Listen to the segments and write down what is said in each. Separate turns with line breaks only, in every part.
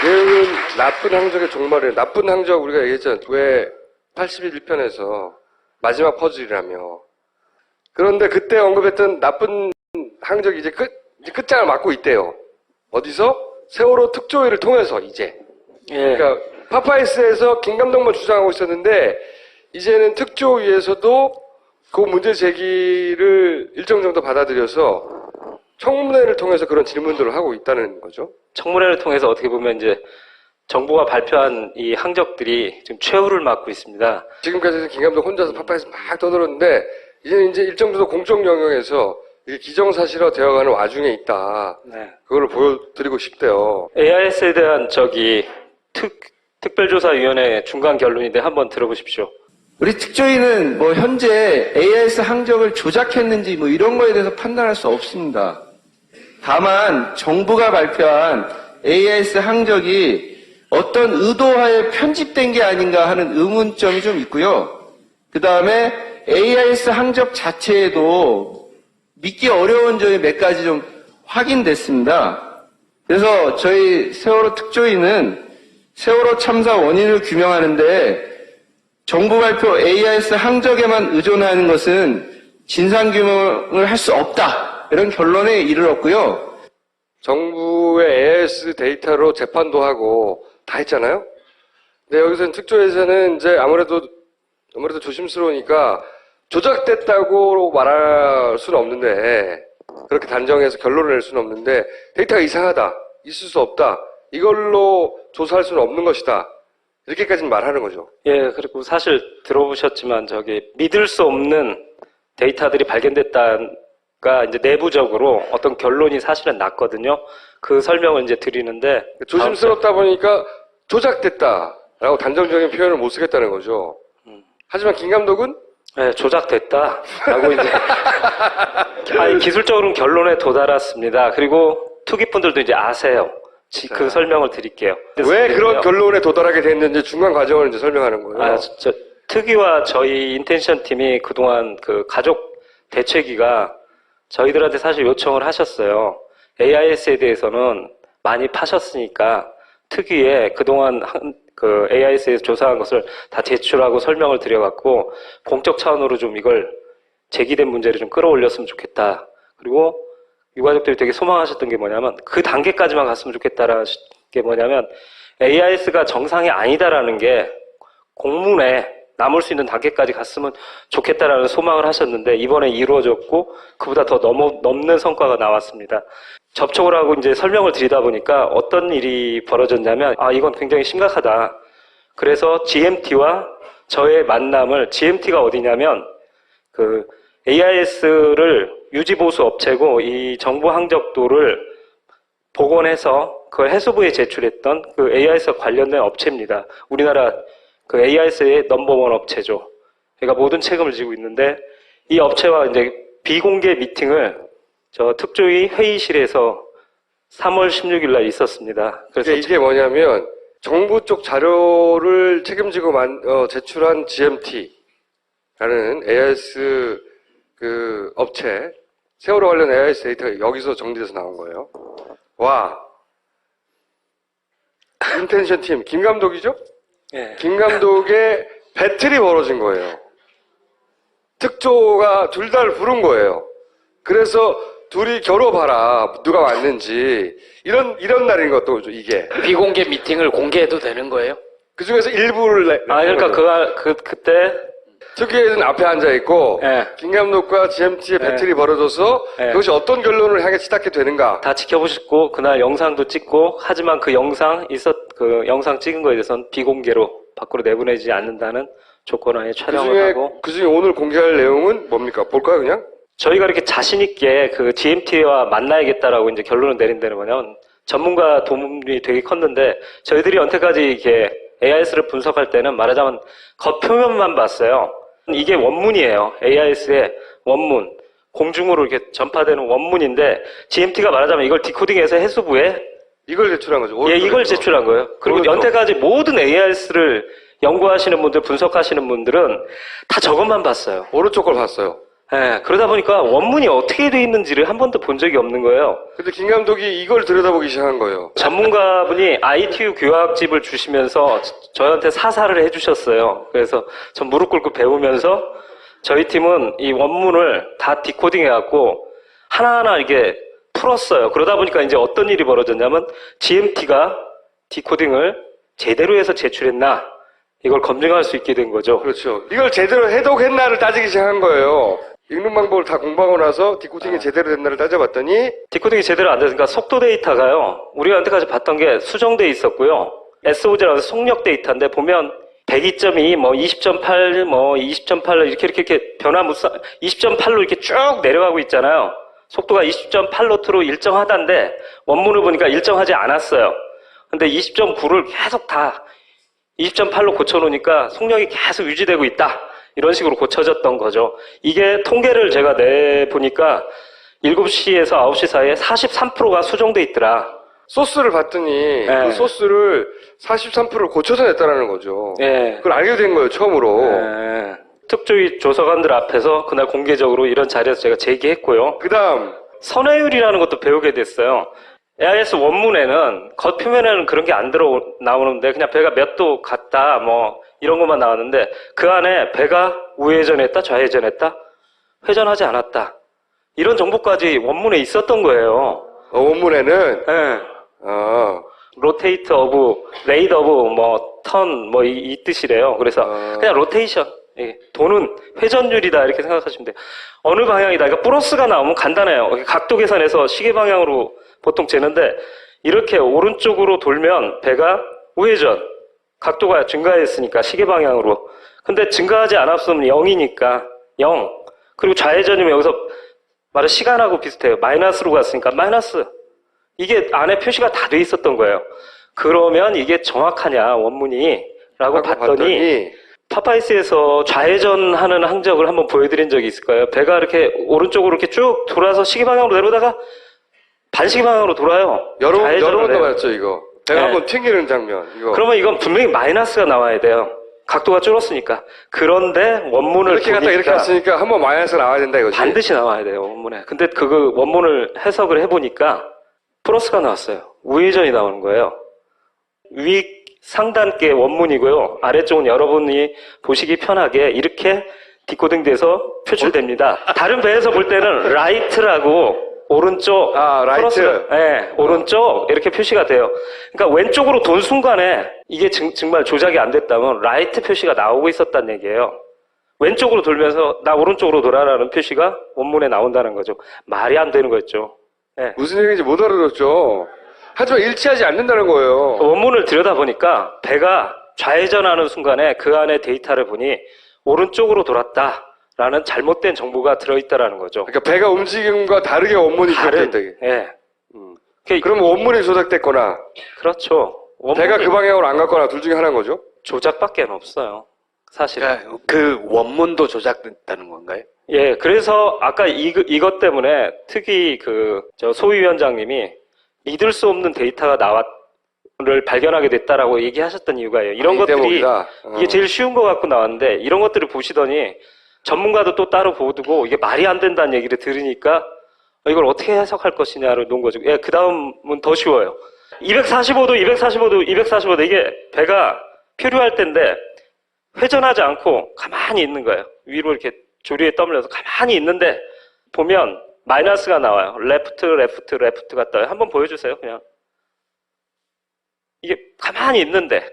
내용은 나쁜 항적의 종말이에요. 나쁜 항적 우리가 얘기했잖아요. 왜 81편에서 마지막 퍼즐이라며. 그런데 그때 언급했던 나쁜 항적이 이제 끝장을 맞고 있대요. 어디서? 세월호 특조위를 통해서 이제.
예.
그러니까 파파이스에서 김 감독만 주장하고 있었는데 이제는 특조위에서도 그 문제 제기를 일정 정도 받아들여서 청문회를 통해서 그런 질문들을 하고 있다는 거죠.
청문회를 통해서 어떻게 보면 이제 정부가 발표한 이 항적들이 지금 최후를 맞고 있습니다.
지금까지는 김 감독 혼자서 파파이스 막 떠들었는데 이제는 이제 일정 정도 공적 영역에서 이게 기정사실화 되어가는 와중에 있다.
네.
그걸 보여드리고 싶대요.
AIS에 대한 특별조사위원회 중간 결론인데 한번 들어보십시오.
우리 특조위는 뭐 현재 AIS 항적을 조작했는지 뭐 이런 거에 대해서 판단할 수 없습니다. 다만 정부가 발표한 AIS 항적이 어떤 의도하에 편집된 게 아닌가 하는 의문점이 좀 있고요. 그 다음에 AIS 항적 자체에도 믿기 어려운 점이 몇 가지 좀 확인됐습니다. 그래서 저희 세월호 특조위는 세월호 참사 원인을 규명하는데 정부 발표 AIS 항적에만 의존하는 것은 진상규명을 할 수 없다. 이런 결론에 이르렀고요.
정부의 AIS 데이터로 재판도 하고 다 했잖아요. 근데 여기서는 특조위에서는 이제 아무래도 조심스러우니까 조작됐다고 말할 수는 없는데 그렇게 단정해서 결론을 낼 수는 없는데 데이터가 이상하다. 있을 수 없다. 이걸로 조사할 수는 없는 것이다. 이렇게까지는 말하는 거죠.
예, 그리고 사실 들어보셨지만 믿을 수 없는 데이터들이 발견됐다가 이제 내부적으로 어떤 결론이 사실은 났거든요. 그 설명을 이제 드리는데
조심스럽다 보니까 조작됐다라고 단정적인 표현을 못 쓰겠다는 거죠. 하지만 김 감독은
네, 조작됐다라고 이제 아니, 기술적으로는 결론에 도달했습니다. 그리고 투기꾼들도 이제 아세요. 그 설명을 드릴게요.
왜 그런 결론에 도달하게 됐는지 중간 과정을 이제 설명하는 거예요.
특위와 저희 인텐션 팀이 그동안 그 가족 대책위가 저희들한테 사실 요청을 하셨어요. AIS에 대해서는 많이 파셨으니까 특위에 그동안 그 AIS에서 조사한 것을 다 제출하고 설명을 드려갖고 공적 차원으로 좀 이걸 제기된 문제를 좀 끌어올렸으면 좋겠다. 그리고 유가족들이 되게 소망하셨던 게 뭐냐면 그 단계까지만 갔으면 좋겠다라는 게 뭐냐면 AIS가 정상이 아니다라는 게 공문에 남을 수 있는 단계까지 갔으면 좋겠다라는 소망을 하셨는데 이번에 이루어졌고 그보다 더 넘는 성과가 나왔습니다. 접촉을 하고 이제 설명을 드리다 보니까 어떤 일이 벌어졌냐면 이건 굉장히 심각하다. 그래서 GMT와 저의 만남을 GMT가 어디냐면 그 AIS를 유지보수 업체고 이 정부 항적도를 복원해서 그걸 해수부에 제출했던 그 AIS와 관련된 업체입니다. 우리나라 그 AIS의 넘버원 업체죠. 그러니까 모든 책임을 지고 있는데 이 업체와 이제 비공개 미팅을 저 특조위 회의실에서 3월 16일 날 있었습니다. 그래서
이게 뭐냐면 정부 쪽 자료를 책임지고 제출한 GMT라는 AIS 그 업체 세월호 관련 AIS 데이터가 여기서 정리돼서 나온 거예요. 와, 인텐션 팀 김 감독이죠?
예.
김 감독의 배틀이 벌어진 거예요. 특조가 둘 다를 부른 거예요. 그래서 둘이 겨뤄봐라 누가 왔는지 이런 날인 것도 이게
비공개 미팅을 공개해도 되는 거예요?
그 중에서 일부를
그러니까 그때
특위에는 앞에 앉아 있고
예.
김 감독과 GMT의 배틀이 벌어져서 그것이 어떤 결론을 향해 치닫게 되는가
다 지켜보셨고 그날 영상도 찍고 하지만 그 영상 찍은 거에 대해서는 비공개로 밖으로 내보내지 않는다는 조건하에 촬영을 하고
그중에 오늘 공개할 내용은 뭡니까? 볼까요 그냥?
저희가 이렇게 자신 있게 그 GMT와 만나야겠다라고 이제 결론을 내린 데는 뭐냐면 전문가 도움이 되게 컸는데 저희들이 여태까지 이렇게 AIS를 분석할 때는 말하자면 겉표면만 봤어요. 이게 원문이에요. AIS의 원문. 공중으로 이렇게 전파되는 원문인데 GMT가 말하자면 이걸 디코딩해서 해수부에
이걸 제출한 거죠.
예, 이걸 제출한 거예요. 그리고
오른쪽.
여태까지 모든 AIS를 연구하시는 분들, 분석하시는 분들은 다 저것만 봤어요.
오른쪽 걸 봤어요.
예, 그러다 보니까 원문이 어떻게 돼 있는지를 한 번도 본 적이 없는 거예요.
근데 김 감독이 이걸 들여다보기 시작한 거예요.
전문가분이 ITU 교학집을 주시면서 저한테 사사를 해주셨어요. 그래서 전 무릎 꿇고 배우면서 저희 팀은 이 원문을 다 디코딩해갖고 하나하나 이게 풀었어요. 그러다 보니까 이제 어떤 일이 벌어졌냐면 GMT가 디코딩을 제대로 해서 제출했나 이걸 검증할 수 있게 된 거죠.
그렇죠. 이걸 제대로 해독했나를 따지기 시작한 거예요. 읽는 방법을 다 공부하고 나서 디코딩이 제대로 됐나를 따져봤더니
디코딩이 제대로 안 됐으니까 속도 데이터가요. 우리가 여태까지 봤던 게 수정돼 있었고요. SOG라고 해서 속력 데이터인데 보면 102.2, 뭐 20.8, 뭐 20.8 이렇게 변화무쌍 20.8로 이렇게 쭉 내려가고 있잖아요. 속도가 20.8노트로 일정하다는데 원문을 보니까 일정하지 않았어요. 근데 20.9를 계속 다 20.8로 고쳐놓으니까 속력이 계속 유지되고 있다. 이런 식으로 고쳐졌던 거죠. 이게 통계를 제가 내보니까 7시에서 9시 사이에 43%가 수정돼 있더라.
소스를 봤더니
네.
그 소스를 43%를 고쳐서 냈다는 거죠.
예.
그걸 알게 된 거예요, 처음으로.
예. 특조위 조사관들 앞에서 그날 공개적으로 이런 자리에서 제가 제기했고요.
그 다음,
선회율이라는 것도 배우게 됐어요. AIS 원문에는 겉표면에는 그런 게 안 나오는데 그냥 배가 몇 도 갔다 뭐 이런 것만 나왔는데 그 안에 배가 우회전했다 좌회전했다 회전하지 않았다 이런 정보까지 원문에 있었던 거예요.
원문에는,
예. 로테이트 오브 레이드 오브 뭐 턴 뭐 이 뜻이래요. 그래서 그냥 로테이션 예, 도는 회전율이다 이렇게 생각하시면 돼요. 어느 방향이다. 그러니까 플러스가 나오면 간단해요. 각도 계산해서 시계 방향으로 보통 재는데 이렇게 오른쪽으로 돌면 배가 우회전 각도가 증가했으니까 시계 방향으로. 근데 증가하지 않았으면 0이니까 0. 그리고 좌회전이면 여기서 말은 시간하고 비슷해요. 마이너스로 갔으니까 마이너스. 이게 안에 표시가 다 돼 있었던 거예요. 그러면 이게 정확하냐 원문이 라고 봤더니 파파이스에서 좌회전하는 항적을 한번 보여드린 적이 있을 거예요. 배가 이렇게 오른쪽으로 이렇게 쭉 돌아서 시계 방향으로 내려다가 반시계 방향으로 돌아요.
여러
좌회전을
번
해요.
나왔죠, 이거. 배가
네.
한번 튕기는 장면, 이거.
그러면 이건 분명히 마이너스가 나와야 돼요. 각도가 줄었으니까. 그런데 원문을
이렇게 갔다 이렇게
보니까
갔으니까 한번 마이너스가 나와야 된다, 이거지.
반드시 나와야 돼요, 원문에. 근데 그 원문을 해석을 해보니까 플러스가 나왔어요. 우회전이 나오는 거예요. 위 상단께 원문이고요. 아래쪽은 여러분이 보시기 편하게 이렇게 디코딩돼서 표출됩니다. 다른 배에서 볼 때는 라이트라고 오른쪽,
라이트.
네, 오른쪽 이렇게 표시가 돼요. 그러니까 왼쪽으로 돈 순간에 이게 정말 조작이 안 됐다면 라이트 표시가 나오고 있었다는 얘기예요. 왼쪽으로 돌면서 나 오른쪽으로 돌아라는 표시가 원문에 나온다는 거죠. 말이 안 되는 거였죠. 네.
무슨 얘기인지 못 알아들었죠. 하지만 일치하지 않는다는 거예요.
원문을 들여다보니까 배가 좌회전하는 순간에 그 안에 데이터를 보니 오른쪽으로 돌았다라는 잘못된 정보가 들어있다라는 거죠.
그러니까 배가 움직임과 다르게 원문이 기록된다. 이게.
예.
그러면 원문이 조작됐거나
그렇죠.
배가 그 방향으로 안 갔거나 둘 중에 하나인 거죠?
조작밖에 없어요. 사실은.
그러니까 그 원문도 조작됐다는 건가요?
예, 그래서 아까 이것 때문에 특히 저 소위원장님이 믿을 수 없는 데이터가 를 발견하게 됐다라고 얘기하셨던 이유가 이런
이
것들이
대목이다.
이게 제일 쉬운 것 같고 나왔는데 이런 것들을 보시더니 전문가도 또 따로 보두고 이게 말이 안 된다는 얘기를 들으니까 이걸 어떻게 해석할 것이냐를 놓은 거죠. 예, 그 다음은 더 쉬워요. 245도, 245도, 245도 이게 배가 표류할 때인데 회전하지 않고 가만히 있는 거예요. 위로 이렇게 조리에 떠밀려서 가만히 있는데 보면 마이너스가 나와요. 레프트가 떠요. 한번 보여주세요, 그냥. 이게 가만히 있는데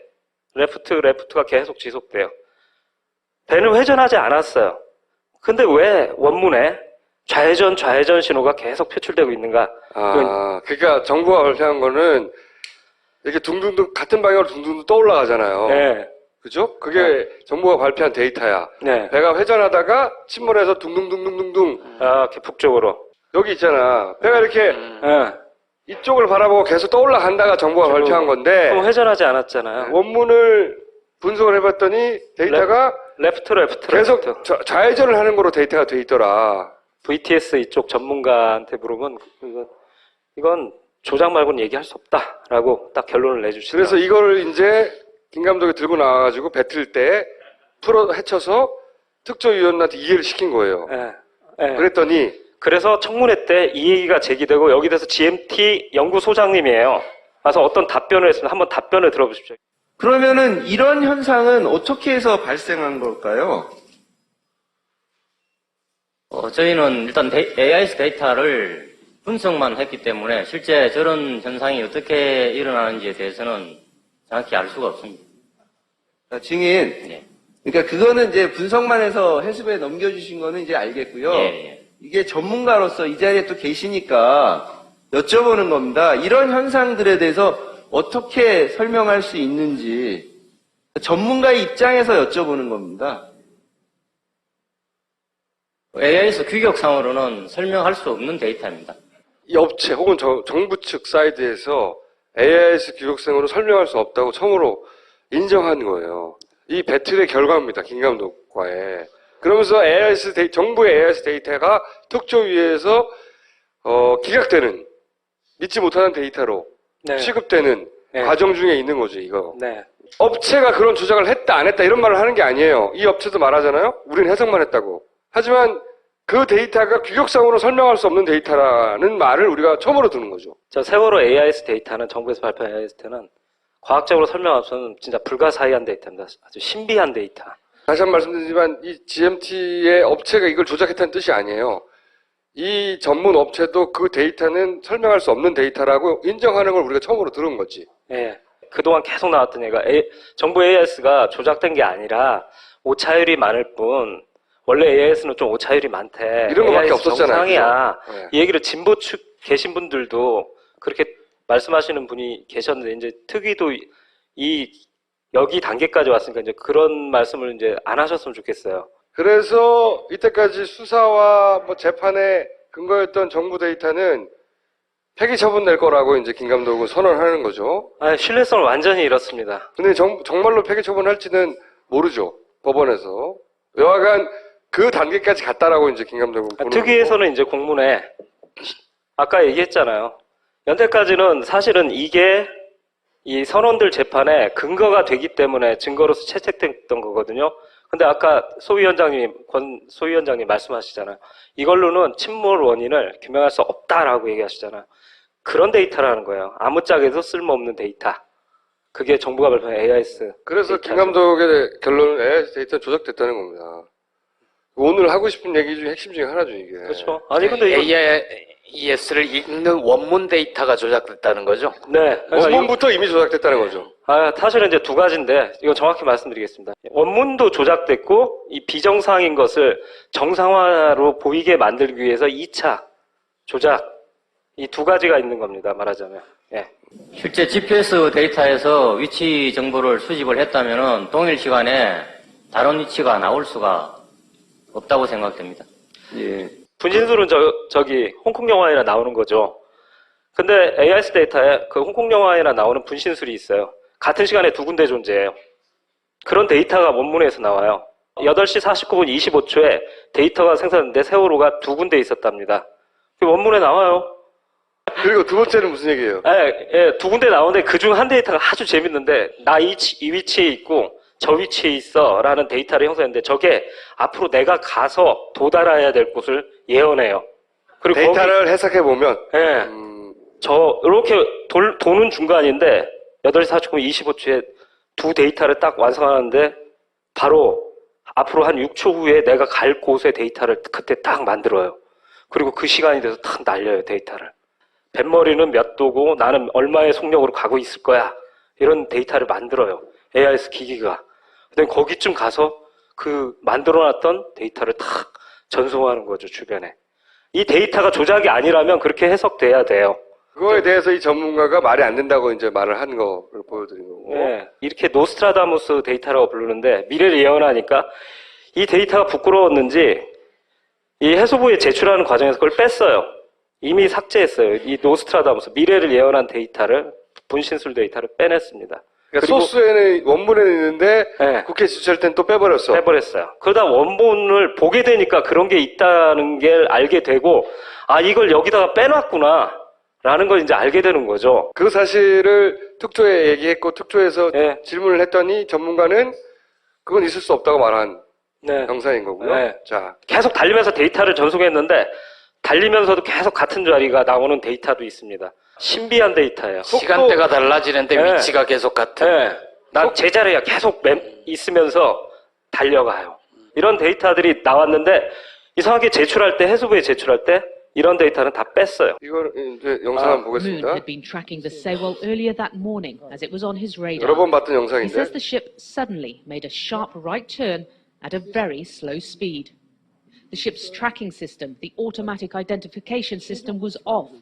레프트가 계속 지속돼요. 배는 회전하지 않았어요. 근데 왜 원문에 좌회전 신호가 계속 표출되고 있는가?
그러니까 정부가 발표한 거는 이렇게 둥둥둥 같은 방향으로 둥둥둥 떠올라가잖아요.
네.
그죠? 그게 정부가 발표한 데이터야.
네.
배가 회전하다가 침몰해서 둥둥둥둥둥둥
이렇게 북쪽으로.
여기 있잖아. 배가 이렇게
네.
이쪽을 바라보고 계속 떠올라간다가 정부가 발표한 건데
그럼 회전하지 않았잖아요.
원문을 분석을 해봤더니 데이터가
레프트.
계속 좌회전을 하는 거로 데이터가 돼 있더라.
VTS 이쪽 전문가한테 물으면 이건 조작 말고는 얘기할 수 없다라고 딱 결론을 내주시더라고요.
그래서 이걸 이제 김 감독이 들고 나와가지고 배틀 때 헤쳐서 특조위원한테 이해를 시킨 거예요.
네. 예.
그랬더니
그래서 청문회 때 이 얘기가 제기되고 여기 대해서 GMT 연구소장님이에요. 와서 어떤 답변을 했으면 한번 답변을 들어보십시오.
그러면은 이런 현상은 어떻게 해서 발생한 걸까요?
저희는 일단 AIS 데이터를 분석만 했기 때문에 실제 저런 현상이 어떻게 일어나는지에 대해서는 정확히 알 수가 없습니다.
증인.
예.
그러니까 그거는 이제 분석만 해서 해수부에 넘겨주신 거는 이제 알겠고요.
예.
이게 전문가로서 이 자리에 또 계시니까 여쭤보는 겁니다. 이런 현상들에 대해서 어떻게 설명할 수 있는지 전문가의 입장에서 여쭤보는 겁니다.
AIS 규격상으로는 설명할 수 없는 데이터입니다.
이 업체 혹은 정부 측 사이드에서 AIS 규격성으로 설명할 수 없다고 처음으로 인정한 거예요. 이 배틀의 결과입니다. 김 감독과의. 그러면서 정부의 AIS 데이터가 특조위에서 기각되는, 믿지 못하는 데이터로
네.
취급되는
네.
과정 중에 있는 거죠, 이거.
네.
업체가 그런 조작을 했다, 안 했다, 이런 말을 하는 게 아니에요. 이 업체도 말하잖아요? 우린 해석만 했다고. 하지만 그 데이터가 규격상으로 설명할 수 없는 데이터라는 말을 우리가 처음으로 듣는 거죠.
저 세월호 AIS 데이터는, 정부에서 발표한 AIS 데이터는 과학적으로 설명 없으면 진짜 불가사의한 데이터입니다. 아주 신비한 데이터.
다시 한 번 말씀드리지만 이 GMT의 업체가 이걸 조작했다는 뜻이 아니에요. 이 전문 업체도 그 데이터는 설명할 수 없는 데이터라고 인정하는 걸 우리가 처음으로 들은 거지.
예. 그동안 계속 나왔던 얘기가 정부 AIS가 조작된 게 아니라 오차율이 많을 뿐 원래 AIS는 좀 오차율이 많대.
이런 거밖에
AIS
없었잖아요.
정상이야.
그죠? 네.
이 얘기를 진보 측 계신 분들도 그렇게 말씀하시는 분이 계셨는데 이제 특위도 여기 단계까지 왔으니까 이제 그런 말씀을 이제 안 하셨으면 좋겠어요.
그래서 이때까지 수사와 재판에 근거였던 정부 데이터는 폐기 처분 낼 거라고 이제 김 감독은 선언하는 거죠.
신뢰성을 완전히 잃었습니다.
근데 정말로 폐기 처분할지는 모르죠. 법원에서. 여하간 그 단계까지 갔다라고 이제 김 감독은 보는 거고.
특위에서는 이제 공문에 아까 얘기했잖아요. 연태까지는 사실은 이게 이 선원들 재판에 근거가 되기 때문에 증거로서 채택됐던 거거든요. 근데 아까 권 소위원장님 말씀하시잖아요. 이걸로는 침몰 원인을 규명할 수 없다라고 얘기하시잖아요. 그런 데이터라는 거예요. 아무짝에도 쓸모없는 데이터. 그게 정부가 발표한 AIS.
그래서 김
데이터죠.
감독의 결론은 AIS 데이터 조작됐다는 겁니다. 오늘 하고 싶은 얘기 중에 핵심 중에 하나죠, 이게.
그렇죠. 아니 근데 이거
AIS를 읽는 원문 데이터가 조작됐다는 거죠?
네. 그러니까
원문부터 이미 조작됐다는 거죠.
사실은 이제 두 가지인데, 이건 정확히 말씀드리겠습니다. 원문도 조작됐고, 이 비정상인 것을 정상화로 보이게 만들기 위해서 2차 조작, 이 두 가지가 있는 겁니다, 말하자면. 예.
실제 GPS 데이터에서 위치 정보를 수집을 했다면은 동일 시간에 다른 위치가 나올 수가 없다고 생각됩니다.
예.
분신술은 저기 홍콩 영화에나 나오는 거죠. 근데 AIS 데이터에 그 홍콩 영화에나 나오는 분신술이 있어요. 같은 시간에 두 군데 존재해요. 그런 데이터가 원문에서 나와요. 8시 49분 25초에 데이터가 생성됐는데 세월호가 두 군데 있었답니다. 그 원문에 나와요.
그리고 두 번째는 무슨 얘기예요?
두 군데 나오는데 그중 한 데이터가 아주 재밌는데 나 이 위치에 있고 저 위치에 있어 라는 데이터를 형성했는데 저게 앞으로 내가 가서 도달해야 될 곳을 예언해요. 그리고
데이터를 해석해보면,
이렇게 도는 중간인데 8시 49분 25초에 두 데이터를 딱 완성하는데 바로 앞으로 한 6초 후에 내가 갈 곳의 데이터를 그때 딱 만들어요. 그리고 그 시간이 돼서 탁 날려요, 데이터를. 뱃머리는 몇 도고 나는 얼마의 속력으로 가고 있을 거야. 이런 데이터를 만들어요. AIS 기기가. 근데 거기쯤 가서 그 만들어놨던 데이터를 탁 전송하는 거죠, 주변에. 이 데이터가 조작이 아니라면 그렇게 해석돼야 돼요.
그거에 대해서 이 전문가가 말이 안 된다고 이제 말을 한 거를 보여드린 거고.
네, 이렇게 노스트라다무스 데이터라고 부르는데 미래를 예언하니까 이 데이터가 부끄러웠는지 이 해수부에 제출하는 과정에서 그걸 뺐어요. 이미 삭제했어요. 이 노스트라다무스 미래를 예언한 데이터를 분신술 데이터를 빼냈습니다.
그러니까
그리고
소스에는 원문에는 있는데
네.
국회 지출할 땐 또 빼버렸어.
빼버렸어요. 그러다 원본을 보게 되니까 그런 게 있다는 게 알게 되고 이걸 여기다가 빼놨구나 라는 걸 이제 알게 되는 거죠.
그 사실을 특조에 얘기했고 특조에서
네.
질문을 했더니 전문가는 그건 있을 수 없다고 말한.
네.
영상인 거고요.
네.
자,
계속 달리면서 데이터를 전송했는데 달리면서도 계속 같은 자리가 나오는 데이터도 있습니다. 신비한 데이터예요.
시간대가 달라지는데
네.
위치가 계속 같은.
네. 난 제자리에 계속 있으면서 달려가요. 이런 데이터들이 나왔는데 이상하게 제출할 때, 해수부에 제출할 때 이런 데이터는 다 뺐어요.
이걸 이제 영상 한번
Moon
보겠습니다.
had been tracking the Sewol earlier that morning as it was on his radar.
여러 번 봤던
He
영상인데
says the ship suddenly made a sharp right turn at a very slow speed. The ship's tracking system, the automatic identification system, was off.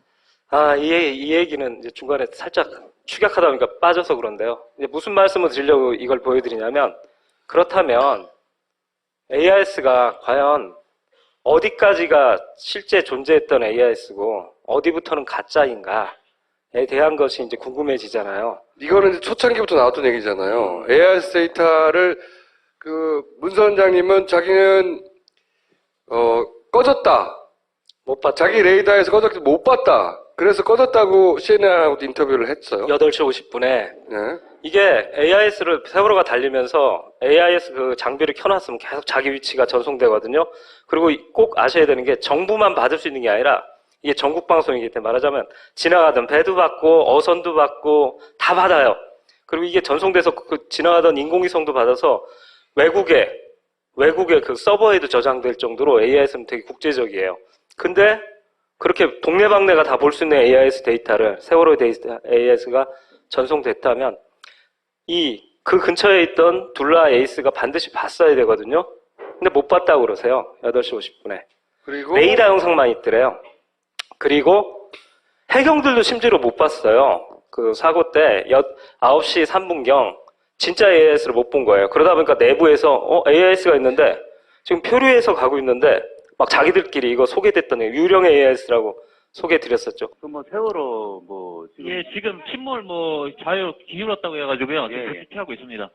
이 얘기는 이제 중간에 살짝 축약하다 보니까 빠져서 그런데요. 이제 무슨 말씀을 드리려고 이걸 보여드리냐면, 그렇다면 AIS가 과연 어디까지가 실제 존재했던 AIS고 어디부터는 가짜인가에 대한 것이 이제 궁금해지잖아요.
이거는 이제 초창기부터 나왔던 얘기잖아요. AIS 데이터를 그 문선장님은 자기는 꺼졌다.
못 봤죠.
자기 레이더에서 꺼졌기 못 봤다. 그래서 꺼졌다고 CNN하고도 인터뷰를 했어요.
8시 50분에
네.
이게 AIS를 세월호가 달리면서 AIS 그 장비를 켜놨으면 계속 자기 위치가 전송되거든요. 그리고 꼭 아셔야 되는 게 정부만 받을 수 있는 게 아니라 이게 전국 방송이기 때문에 말하자면 지나가던 배도 받고 어선도 받고 다 받아요. 그리고 이게 전송돼서 그 지나가던 인공위성도 받아서 외국에 그 서버에도 저장될 정도로 AIS는 되게 국제적이에요. 근데 그렇게 동네방네가 다 볼 수 있는 AIS 데이터를 세월호 AIS가 전송됐다면 그 근처에 있던 둘라 에이스가 반드시 봤어야 되거든요. 근데 못 봤다고 그러세요. 8시 50분에.
그리고
레이더 영상만 있더래요. 그리고 해경들도 심지어 못 봤어요. 그 사고 때 9시 3분경 진짜 AIS를 못 본 거예요. 그러다 보니까 내부에서 AIS가 있는데 지금 표류해서 가고 있는데 막 자기들끼리 이거 소개됐던 유령 AIS라고 소개해드렸었죠.
뭐 세월호 뭐 지금
예, 지금 침몰 좌회로 기울었다고 해가지고요.
예,
지금
예.
조치하고 있습니다.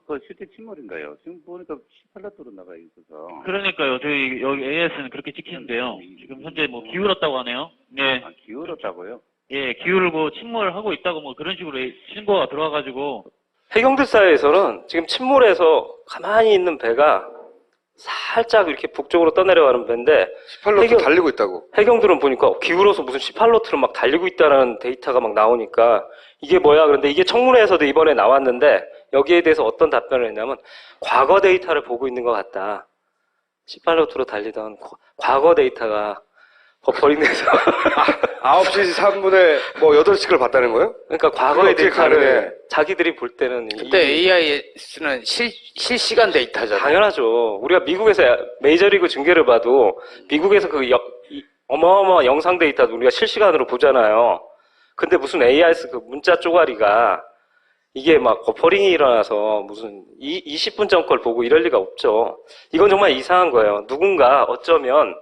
그 실제 침몰인가요? 지금 보니까 18라도로 나가 있어서.
그러니까요. 저희 여기 AS는 그렇게 찍히는데요. 지금 현재 기울었다고 하네요. 네.
기울었다고요?
예, 기울고 침몰하고 있다고 그런 식으로 신고가 들어와가지고.
해경들 사이에서는 지금 침몰해서 가만히 있는 배가 살짝 이렇게 북쪽으로 떠내려가는 배인데
18로트 달리고 있다고.
해경들은 보니까 기울어서 무슨 18노트로 막 달리고 있다는 데이터가 막 나오니까 이게 뭐야? 그런데 이게 청문회에서도 이번에 나왔는데 여기에 대해서 어떤 답변을 했냐면 과거 데이터를 보고 있는 것 같다. 18노트로 달리던 과거 데이터가 버퍼링돼서
9시 3분에 8시를 봤다는 거예요?
그러니까 과거의
어떻게
데이터를
가능해?
자기들이 볼 때는
근데 AIS는 실시간 데이터잖아요.
당연하죠. 우리가 미국에서 메이저리그 중계를 봐도 미국에서 어마어마한 영상 데이터도 우리가 실시간으로 보잖아요. 근데 무슨 AIS 그 문자 쪼가리가 이게 막 버퍼링이 일어나서 무슨 20분 전 걸 보고 이럴 리가 없죠. 이건 정말 이상한 거예요. 누군가 어쩌면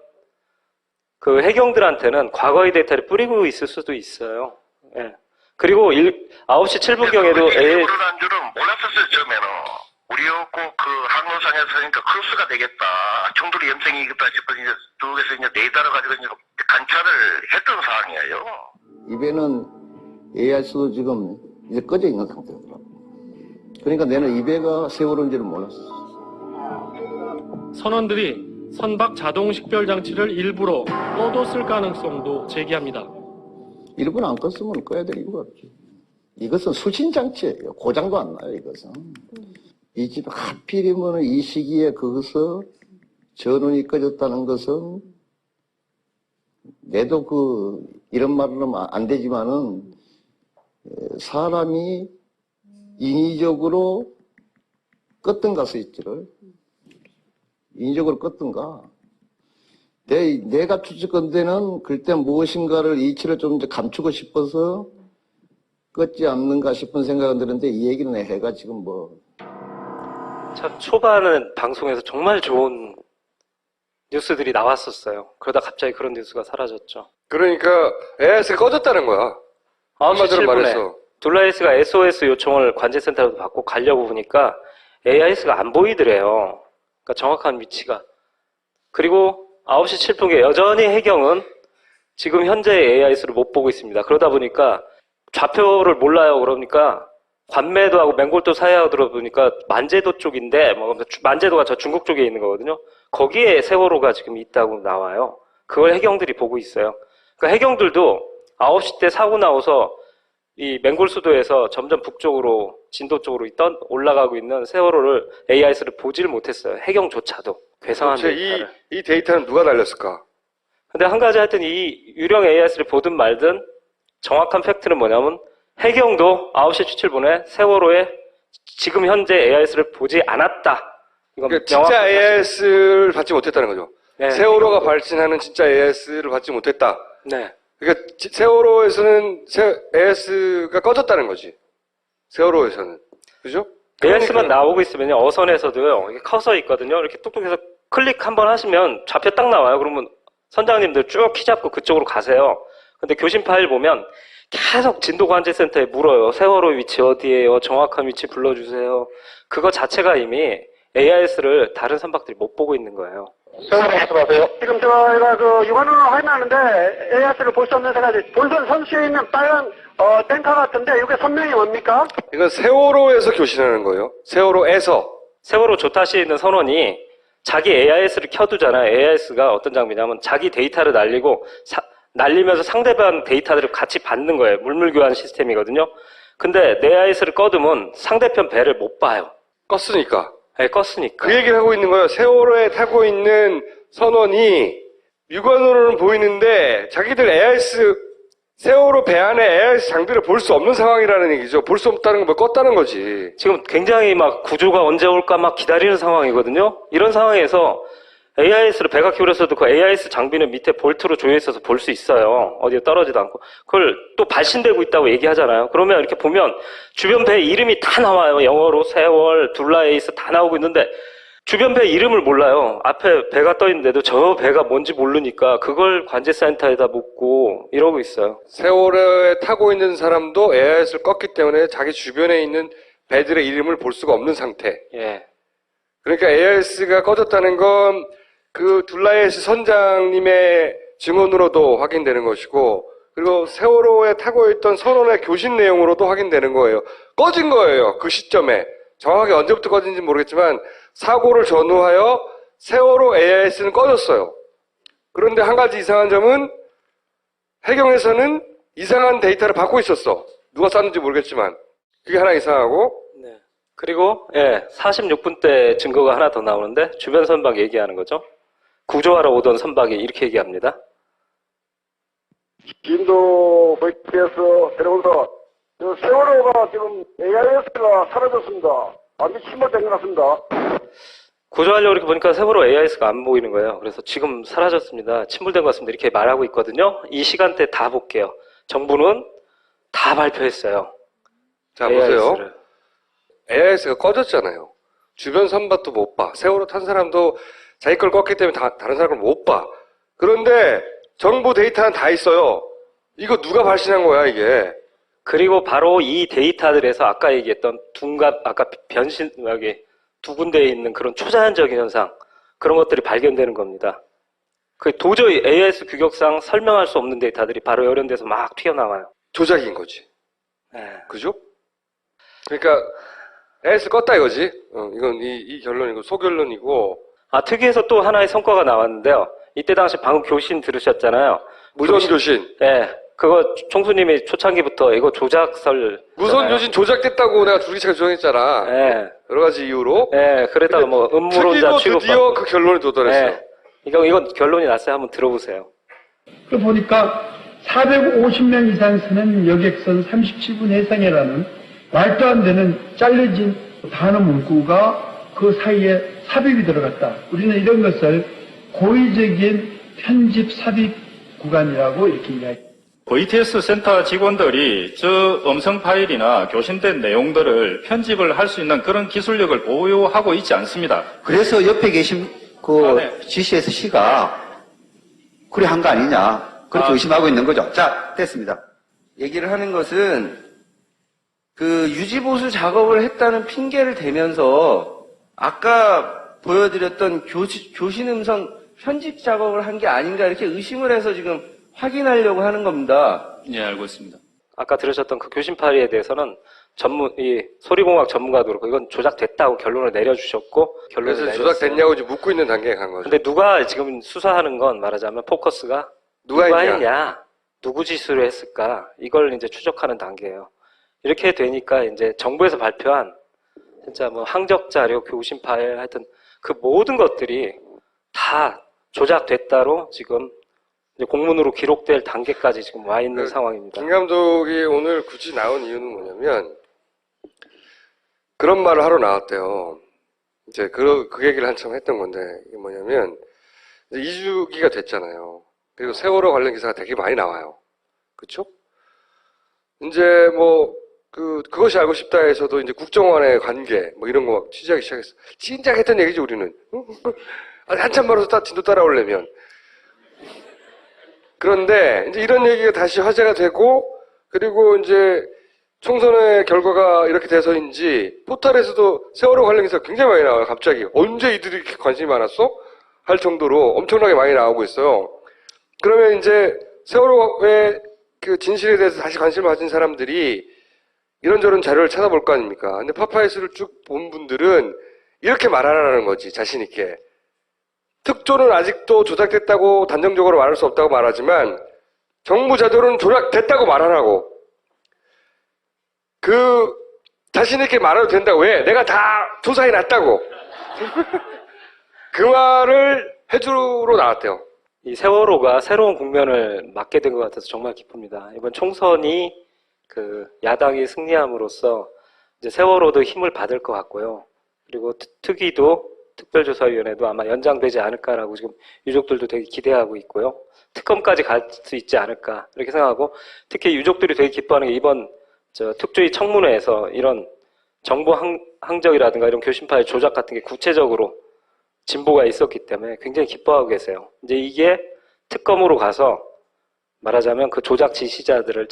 그 해경들한테는 과거의 데이터를 뿌리고 있을 수도 있어요. 예. 그리고 9시 7분경에도
그러는 줄은 몰랐었어요, 처음에는. 우리였고, 그 항로상에서 그러니까 크로스가 되겠다. 청도리 염색이겠다 싶어서 이제 쪽에서 이제 레이더를 가지고 이제 관찰을 했던 상황이에요.
이 배는 AIS도 지금 이제 꺼져 있는 상태더라고. 그러니까 내는 이 배가 세월호인지를 몰랐어.
선원들이 선박 자동 식별 장치를 일부러 꺼뒀을 가능성도 제기합니다.
일부러 안 껐으면 꺼야 될 이유가 없지. 이것은 수신 장치예요. 고장도 안 나요, 이것은. 이 집 하필이면 이 시기에 거기서 전원이 꺼졌다는 것은 내도 이런 말은 하면 안 되지만은 사람이 인위적으로 껐던가 스위치를 인위적으로 껐던가. 내가 추측컨대는 그때 무엇인가를 이치를 좀 이제 감추고 싶어서 껐지 않는가 싶은 생각은 드는데 이 얘기는 해가 지금
참 초반은 방송에서 정말 좋은 뉴스들이 나왔었어요. 그러다 갑자기 그런 뉴스가 사라졌죠.
그러니까 AIS가 꺼졌다는 거야.
9시
한마디로
7분에
말해서.
둘라에이스가 SOS 요청을 관제센터로 받고 가려고 보니까 AIS가 안 보이더래요. 그러니까 정확한 위치가. 그리고 9시 7분에 여전히 해경은 지금 현재 AIS를 못 보고 있습니다. 그러다 보니까 좌표를 몰라요. 그러니까 관매도 하고 맹골도 사이하고 들어보니까 만제도 쪽인데, 만제도가 저 중국 쪽에 있는 거거든요. 거기에 세월호가 지금 있다고 나와요. 그걸 해경들이 보고 있어요. 그러니까 해경들도 9시 때 사고 나서 이 맹골수도에서 점점 북쪽으로, 진도 쪽으로 올라가고 있는 세월호를 AIS를 보지를 못했어요. 해경조차도. 괴상한 데이터를.
이 데이터는 누가 날렸을까?
근데 한 가지 하여튼 이 유령 AIS를 보든 말든 정확한 팩트는 뭐냐면 해경도 9시 추출분에 세월호에 지금 현재 AIS를 보지 않았다. 이건
그러니까 진짜 AIS를 받지 못했다는 거죠.
네,
세월호가 발진하는 진짜 AIS를 받지 못했다.
네.
그러니까 세월호에서는 AIS가 꺼졌다는 거지. 세월호에서는. 그죠?
AIS만 나오고 있으면요, 어선에서도요, 이렇게 커서 있거든요. 이렇게 뚝뚝해서 클릭 한번 하시면 좌표 딱 나와요. 그러면 선장님들 쭉 키 잡고 그쪽으로 가세요. 근데 교신 파일 보면 계속 진도관제센터에 물어요. 세월호 위치 어디예요? 정확한 위치 불러주세요. 그거 자체가 이미 AIS를 다른 선박들이 못 보고 있는 거예요.
말씀하세요. 지금 저희가 육안으로 확인하는데 AIS를 볼 수 없는 생각이 본선 선수에 있는 빨간 탱커 같은데 이게 선명이 뭡니까?
이건 세월호에서 교신하는 거예요. 세월호에서.
세월호 조타시에 있는 선원이 자기 AIS를 켜두잖아요. AIS가 어떤 장비냐면 자기 데이터를 날리면서 상대방 데이터들을 같이 받는 거예요. 물물교환 시스템이거든요. 근데 내 AIS를 꺼두면 상대편 배를 못 봐요.
껐으니까.
네, 껐으니까.
그 얘기를 하고 있는 거예요. 세월호에 타고 있는 선원이 육안으로는 보이는데 자기들 AIS, 세월호 배 안에 AIS 장비를 볼 수 없는 상황이라는 얘기죠. 볼 수 없다는 건 뭐 껐다는 거지.
지금 굉장히 막 구조가 언제 올까 막 기다리는 상황이거든요. 이런 상황에서 AIS를 배가 기울였어도 그 AIS 장비는 밑에 볼트로 조여 있어서 볼 수 있어요. 어디에 떨어지도 않고. 그걸 또 발신되고 있다고 얘기하잖아요. 그러면 이렇게 보면 주변 배 이름이 다 나와요. 영어로 세월, 둘라에이스 다 나오고 있는데 주변 배 이름을 몰라요. 앞에 배가 떠 있는데도 저 배가 뭔지 모르니까 그걸 관제센터에다 묻고 이러고 있어요.
세월호에 타고 있는 사람도 AIS를 껐기 때문에 자기 주변에 있는 배들의 이름을 볼 수가 없는 상태.
예.
그러니까 AIS가 꺼졌다는 건 그 둘라에스 선장님의 증언으로도 확인되는 것이고, 그리고 세월호에 타고 있던 선원의 교신 내용으로도 확인되는 거예요. 꺼진 거예요. 그 시점에. 정확하게 언제부터 꺼진지 모르겠지만 사고를 전후하여 세월호 AIS는 꺼졌어요. 그런데 한 가지 이상한 점은 해경에서는 이상한 데이터를 받고 있었어. 누가 쐈는지 모르겠지만. 그게 하나 이상하고.
네. 그리고 46분 때 증거가 하나 더 나오는데 주변 선박 얘기하는 거죠. 구조하러 오던 선박이 이렇게 얘기합니다.
진도 VTS 데려온다. 세월호가 지금 AIS가 사라졌습니다. 완전 침몰된 것 같습니다.
구조하려고 이렇게 보니까 세월호 AIS가 안 보이는 거예요. 그래서 지금 사라졌습니다. 침몰된 것 같습니다. 이렇게 말하고 있거든요. 이 시간대 다 볼게요. 정부는 다 발표했어요.
자, 보세요. AIS가 꺼졌잖아요. 주변 선박도 못 봐. 세월호 탄 사람도 자기 걸 껐기 때문에 다른 사람을 못 봐. 그런데 정보 데이터는 다 있어요. 이거 누가 발신한 거야, 이게?
그리고 바로 이 데이터들에서 아까 얘기했던 아까 변신하게 두 군데에 있는 그런 초자연적인 현상, 그런 것들이 발견되는 겁니다. 그 도저히 AIS 규격상 설명할 수 없는 데이터들이 바로 이런 데서 막 튀어나와요.
조작인 거지.
네.
그죠? 그러니까 AIS 껐다 이거지. 이건 이 결론이고 소결론이고.
특위에서 또 하나의 성과가 나왔는데요. 이때 당시 방금 교신 들으셨잖아요.
무선 교신.
네. 그거 총수님이 초창기부터 이거 조작설.
무선 교신 조작됐다고 내가 줄기차게 주장했잖아.
네.
여러 가지 이유로.
네. 그랬다가 뭐 음모론자 취급받고.
드디어 그 결론에 도달했어요.
네. 이건 결론이 났어요. 한번 들어보세요.
그 보니까 450명 이상 쓰는 여객선 37분 해상이라는 말도 안 되는 잘려진 단어 문구가 그 사이에 삽입이 들어갔다. 우리는 이런 것을 고의적인 편집 삽입 구간이라고 이렇게 이야기합니다.
VTS 센터 직원들이 저 음성 파일이나 교신된 내용들을 편집을 할 수 있는 그런 기술력을 보유하고 있지 않습니다.
그래서 옆에 계신 GCS 씨가 그래 한 거 아니냐. 그렇게 의심하고 있는 거죠. 자, 됐습니다.
얘기를 하는 것은 그 유지보수 작업을 했다는 핑계를 대면서 아까 보여드렸던 교신 음성 편집 작업을 한 게 아닌가 이렇게 의심을 해서 지금 확인하려고 하는 겁니다.
예, 알고 있습니다.
아까 들으셨던 그 교신 파일에 대해서는 이 소리공학 전문가도 그렇고 이건 조작됐다고 결론을 내려주셨고 결론을
그래서
내렸어요.
조작됐냐고 지금 묻고 있는 단계에 간 거죠.
근데 누가 지금 수사하는 건 말하자면 포커스가
누가
했냐, 누구 지시로 했을까 이걸 이제 추적하는 단계예요. 이렇게 되니까 이제 정부에서 발표한 진짜 뭐 항적 자료, 교신 파일 하여튼 그 모든 것들이 다 조작됐다로 지금 이제 공문으로 기록될 단계까지 지금 와 있는 상황입니다.
김 감독이 오늘 굳이 나온 이유는 뭐냐면 그런 말을 하러 나왔대요. 이제 그 얘기를 한참 했던 건데 이게 뭐냐면 이제 2주기가 됐잖아요. 그리고 세월호 관련 기사가 되게 많이 나와요. 그렇죠? 이제 뭐 그것이 알고 싶다에서도 이제 국정원의 관계 뭐 이런 거 막 취재하기 시작했어. 진작 했던 얘기지 우리는. 한참 멀어서 진도 따라오려면. 그런데 이제 이런 얘기가 다시 화제가 되고 그리고 이제 총선의 결과가 이렇게 돼서인지 포털에서도 세월호 관련 기사가 굉장히 많이 나와요. 갑자기 언제 이들이 이렇게 관심이 많았어? 할 정도로 엄청나게 많이 나오고 있어요. 그러면 이제 세월호의 그 진실에 대해서 다시 관심을 가진 사람들이 이런저런 자료를 찾아볼 거 아닙니까? 근데 파파이스를 쭉 본 분들은 이렇게 말하라는 거지, 자신 있게. 특조는 아직도 조작됐다고 단정적으로 말할 수 없다고 말하지만 정부 자료는 조작됐다고 말하라고. 자신 있게 말해도 된다고. 왜? 내가 다 조사해 놨다고. 그 말을 해주러 나왔대요.
이 세월호가 새로운 국면을 맞게 된 것 같아서 정말 기쁩니다. 이번 총선이 그 야당이 승리함으로써 이제 세월호도 힘을 받을 것 같고요. 그리고 특위도 특별조사위원회도 아마 연장되지 않을까라고 지금 유족들도 되게 기대하고 있고요. 특검까지 갈 수 있지 않을까 이렇게 생각하고 특히 유족들이 되게 기뻐하는 게 이번 특조위 청문회에서 이런 정보 항적이라든가 이런 교신파일 조작 같은 게 구체적으로 진보가 있었기 때문에 굉장히 기뻐하고 계세요. 이제 이게 특검으로 가서 말하자면 그 조작 지시자들을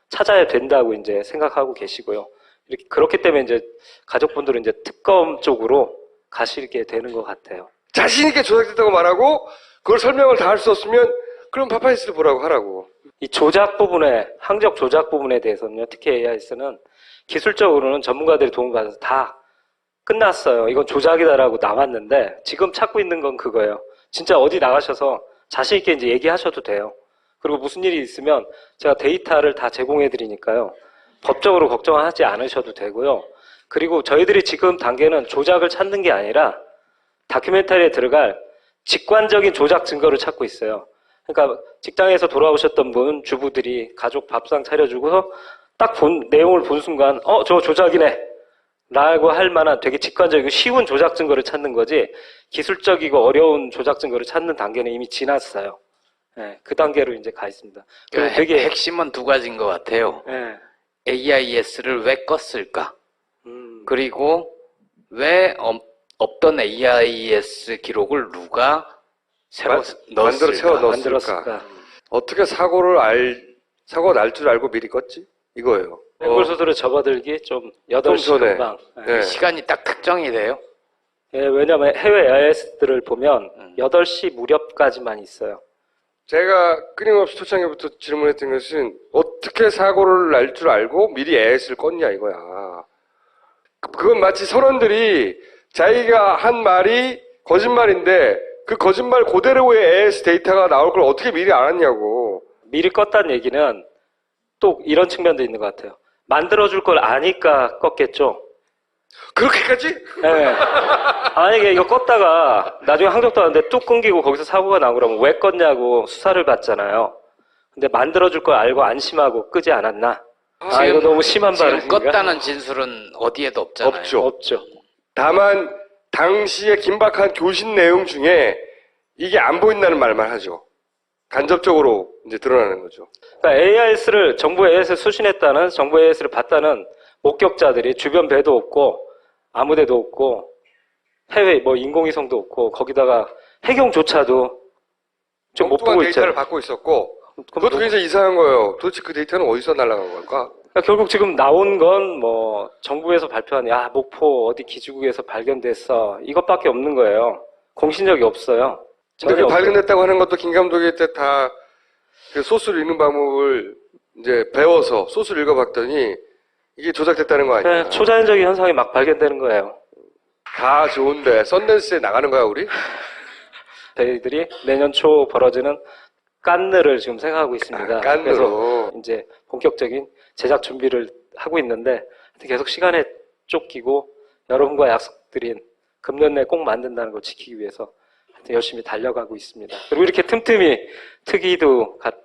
찾아야 된다고 이제 생각하고 계시고요. 이렇게 그렇기 때문에 이제 가족분들은 이제 특검 쪽으로 가시게 되는 것 같아요.
자신 있게 조작됐다고 말하고 그걸 설명을 다 할 수 없으면 그럼 파파이스를 보라고 하라고.
이 조작 부분에 항적 조작 부분에 대해서는요. 특히 AIS는 기술적으로는 전문가들이 도움을 받아서 다 끝났어요. 이건 조작이다라고 나왔는데 지금 찾고 있는 건 그거예요. 진짜 어디 나가셔서 자신 있게 이제 얘기하셔도 돼요. 그리고 무슨 일이 있으면 제가 데이터를 다 제공해 드리니까요. 법적으로 걱정하지 않으셔도 되고요. 그리고 저희들이 지금 단계는 조작을 찾는 게 아니라 다큐멘터리에 들어갈 직관적인 조작 증거를 찾고 있어요. 그러니까 직장에서 돌아오셨던 분, 주부들이 가족 밥상 차려주고서 딱 내용을 본 순간 저 조작이네 라고 할 만한 되게 직관적이고 쉬운 조작 증거를 찾는 거지 기술적이고 어려운 조작 증거를 찾는 단계는 이미 지났어요. 네, 그 단계로 이제 가 있습니다.
그러니까 되게 핵심은 두 가지인 것 같아요.
네.
AIS를 왜 껐을까? 그리고 왜 없던 AIS 기록을 누가 새로
만들어 채워 넣었을까?
만들었을까?
어떻게 사고가 날 줄 알고 미리 껐지? 이거예요.
맹골수들을 접어들기 좀 8시 금방.
네.
시간이 딱 특정이 돼요?
예, 왜냐하면 해외 AIS들을 보면 8시 무렵까지만 있어요.
제가 끊임없이 초창기부터 질문했던 것은 어떻게 사고를 날 줄 알고 미리 AIS를 껐냐 이거야. 그건 마치 선원들이 자기가 한 말이 거짓말인데 그 거짓말 그대로의 AIS 데이터가 나올 걸 어떻게 미리 알았냐고.
미리 껐다는 얘기는 또 이런 측면도 있는 것 같아요. 만들어줄 걸 아니까 껐겠죠.
그렇게까지?
네. 만약에 이거 껐다가 나중에 항적도 하는데 뚝 끊기고 거기서 사고가 나고 그러면 왜 껐냐고 수사를 받잖아요. 근데 만들어줄 걸 알고 안심하고 끄지 않았나? 이거 너무 심한 발언인가?
지금 껐다는 진술은 어디에도 없잖아요.
없죠. 다만 당시에 긴박한 교신 내용 중에 이게 안 보인다는 말만 하죠. 간접적으로 이제 드러나는 거죠.
그러니까 AIS를 정부 AIS를 수신했다는 정부 AIS를 봤다는 목격자들이 주변 배도 없고 아무데도 없고 해외 뭐 인공위성도 없고 거기다가 해경조차도 좀 못 보고
데이터를
있잖아요.
받고 있었고 그것도 굉장히 이상한 거예요. 도대체 그 데이터는 어디서 날아간 걸까?
그러니까 결국 지금 나온 건 뭐 정부에서 발표한 목포 어디 기지국에서 발견됐어 이것밖에 없는 거예요. 공신력이 없어요.
근데 그 발견됐다고 하는 것도 김 감독이 때 다 그 소스를 읽는 방법을 이제 배워서 소스를 읽어봤더니 이게 조작됐다는 거 아니야?
네, 초자연적인 현상이 막 발견되는 거예요.
다 좋은데 썬댄스에 나가는 거야 우리?
저희들이 내년 초 벌어지는 깐느를 지금 생각하고 있습니다.
깐느로.
그래서 이제 본격적인 제작 준비를 하고 있는데 계속 시간에 쫓기고 여러분과 약속드린 금년 내 꼭 만든다는 걸 지키기 위해서 하여튼 열심히 달려가고 있습니다. 그리고 이렇게 틈틈이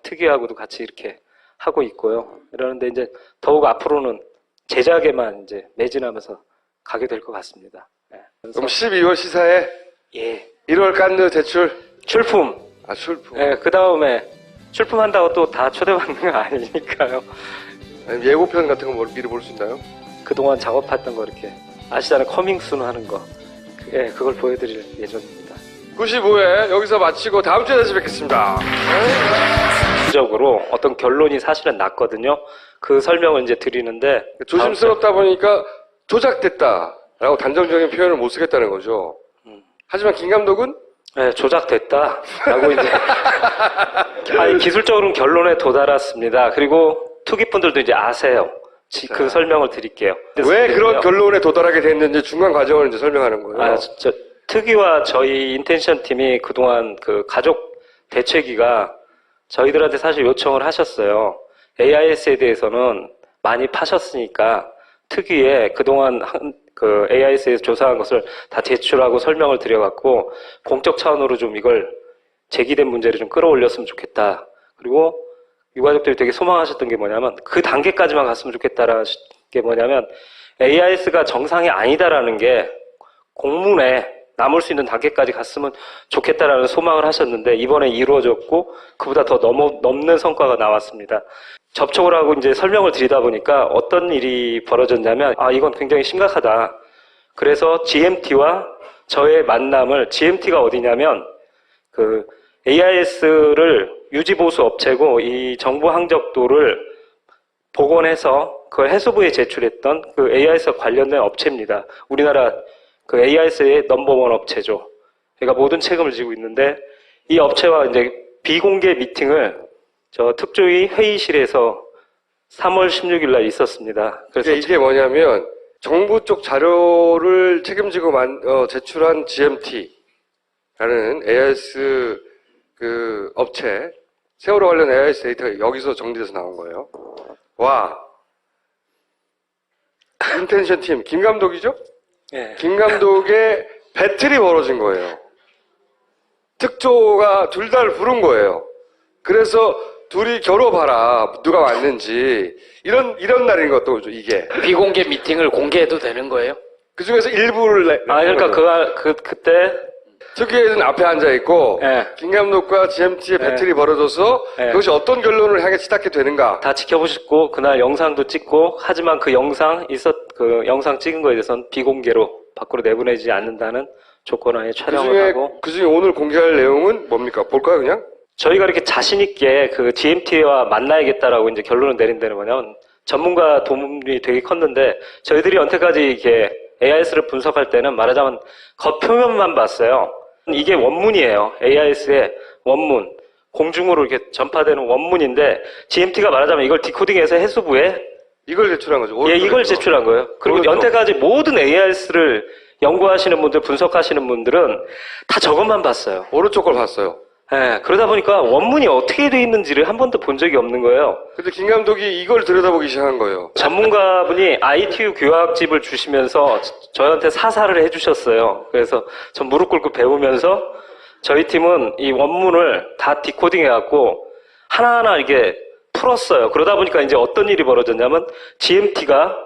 특이하고도 같이 이렇게 하고 있고요. 이러는데 이제 더욱 앞으로는 제작에만 이제 매진하면서 가게 될 것 같습니다. 네.
그럼 12월 시사에
예.
1월 깐느 제출?
출품.
아, 출품.
네, 그 다음에 출품한다고 또 다 초대받는 거 아니니까요.
아니, 예고편 같은 거 미리 볼 수 있나요?
그동안 작업했던 거 이렇게 아시잖아요. 커밍순 하는 거. 예, 그걸 보여드릴 예정입니다.
95회 여기서 마치고 다음 주에 다시 뵙겠습니다.
적으로 어떤 결론이 사실은 났거든요. 그 설명을 이제 드리는데
조심스럽다 보니까 조작됐다라고 단정적인 표현을 못 쓰겠다는 거죠. 하지만 김 감독은
네, 조작됐다라고 이제 아니 기술적으로는 결론에 도달했습니다. 그리고 투기분들도 이제 아세요. 그 설명을 드릴게요.
왜 그런 결론에 도달하게 됐는지 중간 과정을 이제 설명하는 거예요.
아, 특위와 저희 인텐션 팀이 그동안 그 가족 대책위가 저희들한테 사실 요청을 하셨어요. AIS에 대해서는 많이 파셨으니까 특위에 그동안 그 AIS에서 조사한 것을 다 제출하고 설명을 드려갖고 공적 차원으로 좀 이걸 제기된 문제를 좀 끌어올렸으면 좋겠다. 그리고 유가족들이 되게 소망하셨던 게 뭐냐면 그 단계까지만 갔으면 좋겠다라는 게 뭐냐면 AIS가 정상이 아니다라는 게 공문에 남을 수 있는 단계까지 갔으면 좋겠다라는 소망을 하셨는데 이번에 이루어졌고 그보다 더 넘는 성과가 나왔습니다. 접촉을 하고 이제 설명을 드리다 보니까 어떤 일이 벌어졌냐면 이건 굉장히 심각하다. 그래서 GMT와 저의 만남을 GMT가 어디냐면 그 AIS를 유지보수 업체고 이 정보 항적도를 복원해서 그 해수부에 제출했던 그 AIS와 관련된 업체입니다. 우리나라 그 AIS의 넘버원 업체죠. 그러니까 모든 책임을 지고 있는데 이 업체와 이제 비공개 미팅을 저 특조위 회의실에서 3월 16일 날 있었습니다. 그래서
이게 뭐냐면 정부 쪽 자료를 책임지고 제출한 GMT라는 AIS 그 업체 세월호 관련 AIS 데이터가 여기서 정리돼서 나온 거예요. 와, 인텐션 팀 김 감독이죠?
네.
김 감독의 배틀이 벌어진 거예요. 특조가 둘 다를 부른 거예요. 그래서 둘이 겨뤄봐라 누가 왔는지 이런 날인 것도 이게
비공개 미팅을 공개해도 되는 거예요?
그 중에서 일부를
그러니까 그때
특위에는 앞에 앉아 있고 김 감독과 GMT의 배틀이 벌어져서 그것이 어떤 결론을 향해 치닫게 되는가
다 지켜보셨고 그날 영상도 찍고 하지만 그 영상 찍은 거에 대해서는 비공개로 밖으로 내보내지 않는다는 조건하에 촬영을 하고
그중에 오늘 공개할 내용은 뭡니까? 볼까요 그냥?
저희가 이렇게 자신 있게 그 GMT와 만나야겠다라고 이제 결론을 내린 데는 뭐냐면 전문가 도움이 되게 컸는데 저희들이 여태까지 이렇게 AIS를 분석할 때는 말하자면 겉표면만 봤어요. 이게 원문이에요. AIS의 원문. 공중으로 이렇게 전파되는 원문인데 GMT가 말하자면 이걸 디코딩해서 해수부에
이걸 제출한 거죠.
예, 이걸 제출한 거예요. 그리고 여태까지 모든 AIS를 연구하시는 분들, 분석하시는 분들은 다 저것만 봤어요.
오른쪽 걸 봤어요.
예, 그러다 보니까 원문이 어떻게 돼 있는지를 한 번도 본 적이 없는 거예요.
근데 김 감독이 이걸 들여다보기 시작한 거예요.
전문가분이 ITU 교학집을 주시면서 저한테 사사를 해주셨어요. 그래서 전 무릎 꿇고 배우면서 저희 팀은 이 원문을 다 디코딩 해갖고 하나하나 이렇게 풀었어요. 그러다 보니까 이제 어떤 일이 벌어졌냐면 GMT가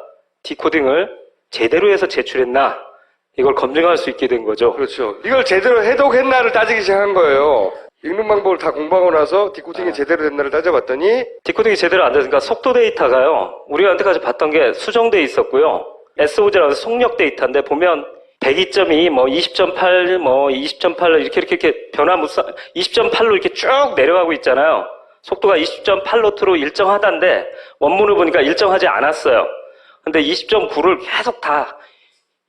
디코딩을 제대로 해서 제출했나 이걸 검증할 수 있게 된 거죠.
그렇죠. 이걸 제대로 해독했나를 따지기 시작한 거예요. 읽는 방법을 다 공부하고 나서 디코딩이 제대로 됐나를 따져봤더니
디코딩이 제대로 안 됐으니까 속도 데이터가요. 우리가 여태까지 봤던 게 수정돼 있었고요. SOG라고 해서 속력 데이터인데 보면 102.2, 20.8, 20.8 이렇게 변화무쌍 20.8로 이렇게 쭉 내려가고 있잖아요. 속도가 20.8노트로 일정하다는데 원문을 보니까 일정하지 않았어요. 근데 20.9를 계속 다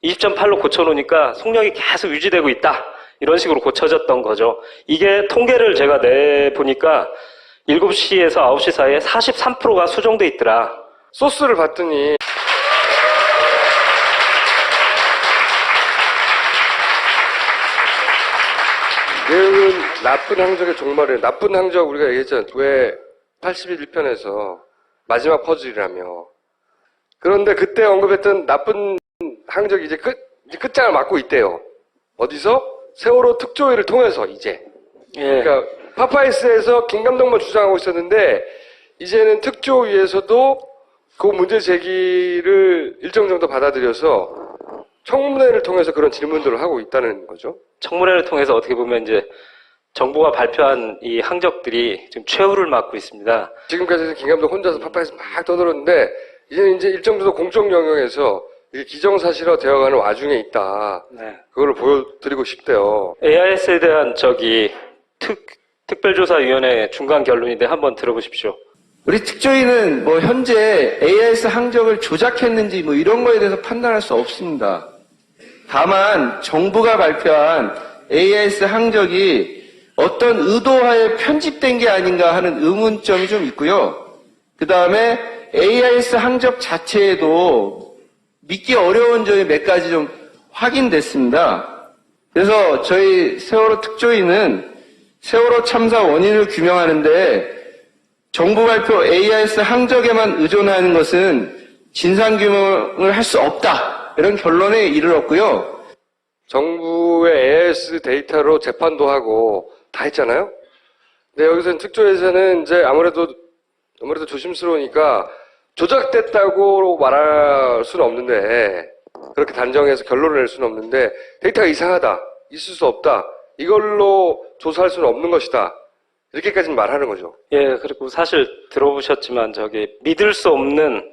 20.8로 고쳐놓으니까 속력이 계속 유지되고 있다. 이런 식으로 고쳐졌던 거죠. 이게 통계를 제가 내보니까 7시에서 9시 사이에 43%가 수정돼 있더라.
소스를 봤더니 나쁜 항적의 종말을, 나쁜 항적 우리가 얘기했잖아요. 왜 81편에서 마지막 퍼즐이라며. 그런데 그때 언급했던 나쁜 항적이 이제 끝장을 맞고 있대요. 어디서? 세월호 특조위를 통해서 이제.
예.
그러니까 파파이스에서 김 감독만 주장하고 있었는데 이제는 특조위에서도 그 문제 제기를 일정 정도 받아들여서 청문회를 통해서 그런 질문들을 하고 있다는 거죠.
청문회를 통해서 어떻게 보면 이제 정부가 발표한 이 항적들이 지금 최후를 맞고 있습니다.
지금까지는 김 감독 혼자서 파파이스 막 떠들었는데 이제는 이제 일정 정도 공적 영역에서 이게 기정사실화 되어가는 와중에 있다.
네.
그걸 보여드리고 싶대요.
AIS에 대한 특별조사위원회 중간 결론인데 한번 들어보십시오.
우리 특조위는 뭐 현재 AIS 항적을 조작했는지 뭐 이런 거에 대해서 판단할 수 없습니다. 다만 정부가 발표한 AIS 항적이 어떤 의도하에 편집된 게 아닌가 하는 의문점이 좀 있고요. 그 다음에 AIS 항적 자체에도 믿기 어려운 점이 몇 가지 좀 확인됐습니다. 그래서 저희 세월호 특조위는 세월호 참사 원인을 규명하는데 정부 발표 AIS 항적에만 의존하는 것은 진상규명을 할 수 없다. 이런 결론에 이르렀고요.
정부의 AIS 데이터로 재판도 하고 다 했잖아요. 근데 여기서는 특조위에서는 이제 아무래도 조심스러우니까 조작됐다고 말할 수는 없는데 그렇게 단정해서 결론을 낼 수는 없는데 데이터가 이상하다. 있을 수 없다. 이걸로 조사할 수는 없는 것이다. 이렇게까지는 말하는 거죠.
예, 그리고 사실 들어보셨지만 믿을 수 없는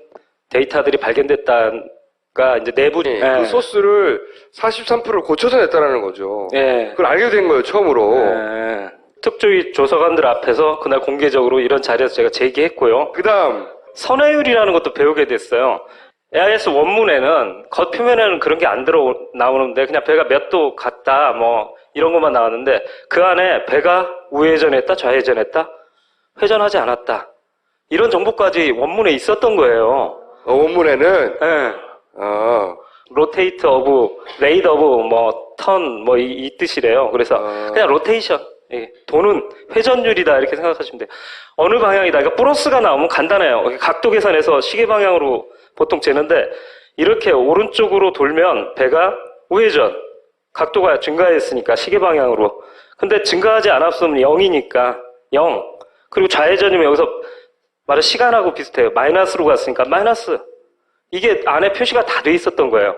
데이터들이 발견됐다가 이제 내부
그 소스를 43%를 고쳐서 냈다는 거죠.
예.
그걸 알게 된 거예요, 처음으로.
예. 특조위 조사관들 앞에서 그날 공개적으로 이런 자리에서 제가 제기했고요.
그다음
선회율이라는 것도 배우게 됐어요. AIS 원문에는 겉표면에는 그런 게 안 나오는데 그냥 배가 몇 도 갔다 뭐 이런 것만 나왔는데 그 안에 배가 우회전했다 좌회전했다 회전하지 않았다 이런 정보까지 원문에 있었던 거예요.
원문에는?
네. 로테이트 오브 레이드 오브 뭐 턴 뭐 이 뜻이래요. 그래서 그냥 로테이션 도는 회전율이다 이렇게 생각하시면 돼요. 어느 방향이다. 그러니까 플러스가 나오면 간단해요. 각도 계산해서 시계 방향으로 보통 재는데 이렇게 오른쪽으로 돌면 배가 우회전 각도가 증가했으니까 시계 방향으로. 근데 증가하지 않았으면 0이니까 0. 그리고 좌회전이면 여기서 말은 시간하고 비슷해요. 마이너스로 갔으니까 마이너스. 이게 안에 표시가 다 돼 있었던 거예요.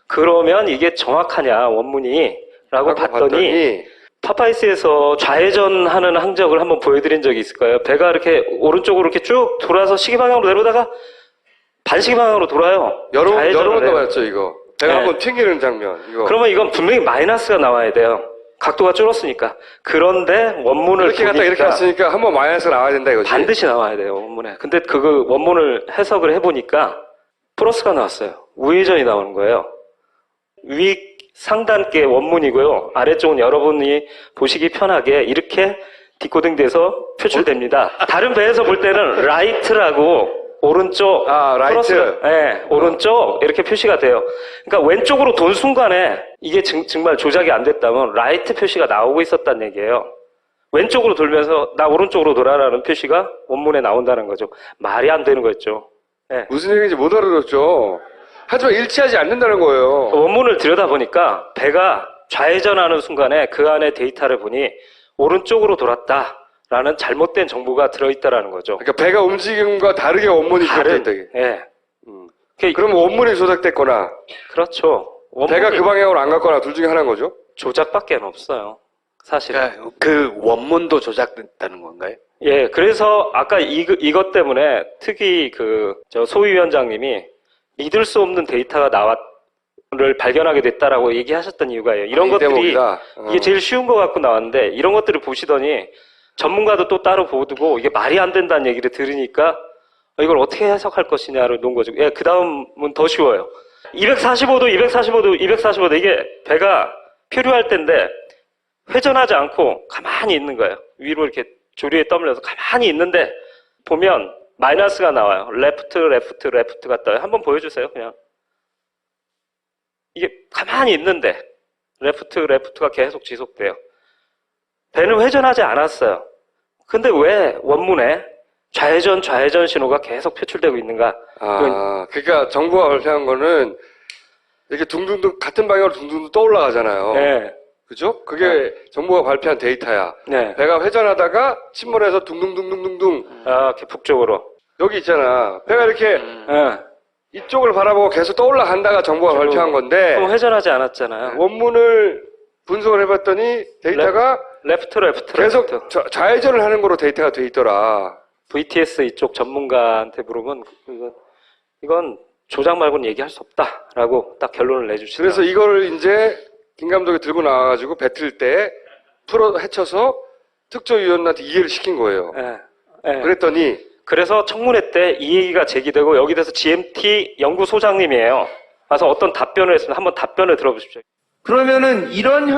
그러면 이게 정확하냐 원문이 라고 봤더니 파파이스에서 좌회전하는 항적을 한번 보여드린 적이 있을 거예요. 배가 이렇게 오른쪽으로 이렇게 쭉 돌아서 시계 방향으로 내려오다가 반시계 방향으로 돌아요.
여러 번 나왔죠, 이거. 배가 한번 튕기는 장면. 이거.
그러면 이건 분명히 마이너스가 나와야 돼요. 각도가 줄었으니까. 그런데 원문을
이렇게 갔다 이렇게 갔으니까 한번 마이너스가 나와야 된다 이거지.
반드시 나와야 돼요, 원문에. 근데 그 원문을 해석을 해보니까 플러스가 나왔어요. 우회전이 나오는 거예요. 위 상단께 원문이고요. 아래쪽은 여러분이 보시기 편하게 이렇게 디코딩 돼서 표출됩니다. 다른 배에서 볼 때는 라이트라고 오른쪽,
라이트.
네, 오른쪽 이렇게 표시가 돼요. 그러니까 왼쪽으로 돈 순간에 이게 정말 조작이 안 됐다면 라이트 표시가 나오고 있었다는 얘기예요. 왼쪽으로 돌면서 나 오른쪽으로 돌아라는 표시가 원문에 나온다는 거죠. 말이 안 되는 거였죠. 네.
무슨 얘기인지 못 알아들었죠. 하지만 일치하지 않는다는 거예요.
원문을 들여다보니까 배가 좌회전하는 순간에 그 안에 데이터를 보니 오른쪽으로 돌았다라는 잘못된 정보가 들어있다라는 거죠.
그러니까 배가 움직임과 다르게 원문이 기록된다.
예.
그럼 원문이 조작됐거나.
그렇죠.
배가 그 방향으로 안 갔거나 둘 중에 하나인 거죠?
조작밖에 없어요. 사실.
그러니까 그 원문도 조작됐다는 건가요?
예, 그래서 아까 이것 때문에 특히 저 소위원장님이 믿을 수 없는 데이터가 를 발견하게 됐다라고 얘기하셨던 이유가요. 이런 것들이 이게 제일 쉬운 것 같고 나왔는데 이런 것들을 보시더니 전문가도 또 따로 보고 이게 말이 안 된다는 얘기를 들으니까 이걸 어떻게 해석할 것이냐를 놓은 거죠. 예, 그 다음은 더 쉬워요. 245도 이게 배가 표류할 때인데 회전하지 않고 가만히 있는 거예요. 위로 이렇게 조리에 떠밀려서 가만히 있는데 보면 마이너스가 나와요. 레프트가 떠요. 한번 보여주세요. 그냥 이게 가만히 있는데 레프트가 계속 지속돼요. 배는 회전하지 않았어요. 근데 왜 원문에 좌회전 신호가 계속 표출되고 있는가?
그러니까 정부가 발표한 거는 이렇게 둥둥둥 같은 방향으로 둥둥둥 떠올라가잖아요.
네.
그죠? 그게 정부가 발표한 데이터야.
네.
배가 회전하다가 침몰해서 둥둥둥둥둥둥.
이렇게 북쪽으로.
여기 있잖아. 배가 이렇게 이쪽을 바라보고 계속 떠올라간다가 정부가 발표한 건데.
그럼 회전하지 않았잖아요.
원문을 분석을 해봤더니 데이터가
레프트로
계속 좌회전을 하는 거로 데이터가 돼 있더라.
VTS 이쪽 전문가한테 물으면 이건 조작 말고는 얘기할 수 없다라고 딱 결론을 내주시더라고요.
그래서 이걸 이제 김 감독이 들고 나와가지고 뱉을 때 풀어 헤쳐서 특조위원한테 이해를 시킨 거예요. 그랬더니
그래서 청문회 때 이 얘기가 제기되고 여기 대해서 GMT 연구소장님이에요. 와서 어떤 답변을 했습니다. 한번 답변을 들어보십시오.
그러면은 이런